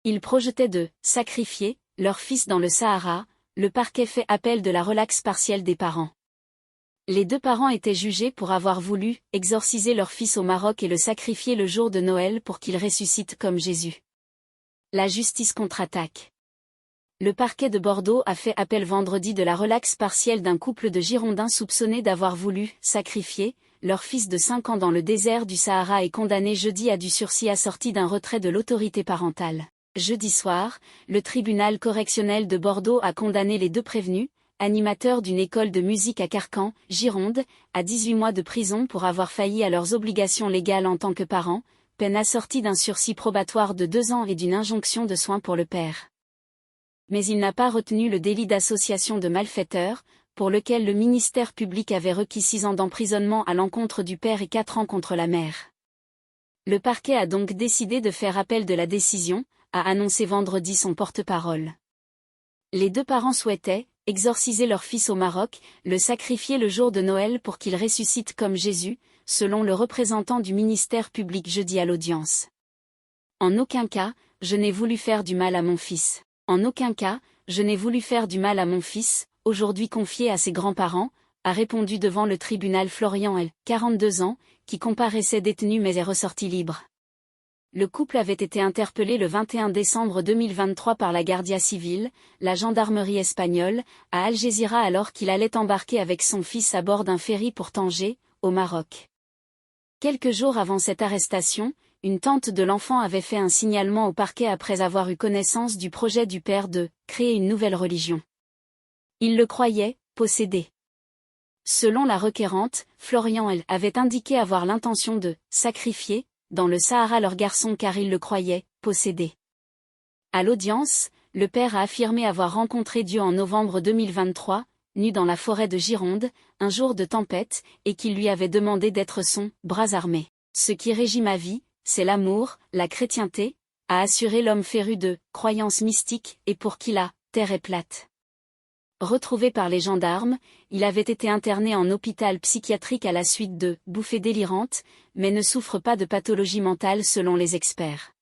Ils projetaient de sacrifier leur fils dans le Sahara. Le parquet fait appel de la relaxe partielle des parents. Les deux parents étaient jugés pour avoir voulu exorciser leur fils au Maroc et le sacrifier le jour de Noël pour qu'il ressuscite comme Jésus. La justice contre-attaque. Le parquet de Bordeaux a fait appel vendredi de la relaxe partielle d'un couple de Girondins soupçonnés d'avoir voulu sacrifier leur fils de 5 ans dans le désert du Sahara et condamné jeudi à du sursis assorti d'un retrait de l'autorité parentale. Jeudi soir, le tribunal correctionnel de Bordeaux a condamné les deux prévenus, animateurs d'une école de musique à Carcan, Gironde, à 18 mois de prison pour avoir failli à leurs obligations légales en tant que parents, peine assortie d'un sursis probatoire de 2 ans et d'une injonction de soins pour le père. Mais il n'a pas retenu le délit d'association de malfaiteurs, pour lequel le ministère public avait requis 6 ans d'emprisonnement à l'encontre du père et 4 ans contre la mère. Le parquet a donc décidé de faire appel de la décision, a annoncé vendredi son porte-parole. Les deux parents souhaitaient exorciser leur fils au Maroc, le sacrifier le jour de Noël pour qu'il ressuscite comme Jésus, selon le représentant du ministère public jeudi à l'audience. En aucun cas, je n'ai voulu faire du mal à mon fils. En aucun cas, je n'ai voulu faire du mal à mon fils, aujourd'hui confié à ses grands-parents, a répondu devant le tribunal Florian L., 42 ans, qui comparaissait détenu mais est ressorti libre. Le couple avait été interpellé le 21 décembre 2023 par la Guardia Civile, la gendarmerie espagnole, à Algésiras alors qu'il allait embarquer avec son fils à bord d'un ferry pour Tanger, au Maroc. Quelques jours avant cette arrestation, une tante de l'enfant avait fait un signalement au parquet après avoir eu connaissance du projet du père de créer une nouvelle religion. Il le croyait possédé. Selon la requérante, Florian L. avait indiqué avoir l'intention de sacrifier dans le Sahara leur garçon car il le croyait possédé. À l'audience, le père a affirmé avoir rencontré Dieu en novembre 2023, nu dans la forêt de Gironde, un jour de tempête, et qu'il lui avait demandé d'être son bras armé. Ce qui régit ma vie, c'est l'amour, la chrétienté, a assuré l'homme féru de croyances mystiques et pour qui la terre est plate. Retrouvé par les gendarmes, il avait été interné en hôpital psychiatrique à la suite de bouffées délirantes, mais ne souffre pas de pathologie mentale selon les experts.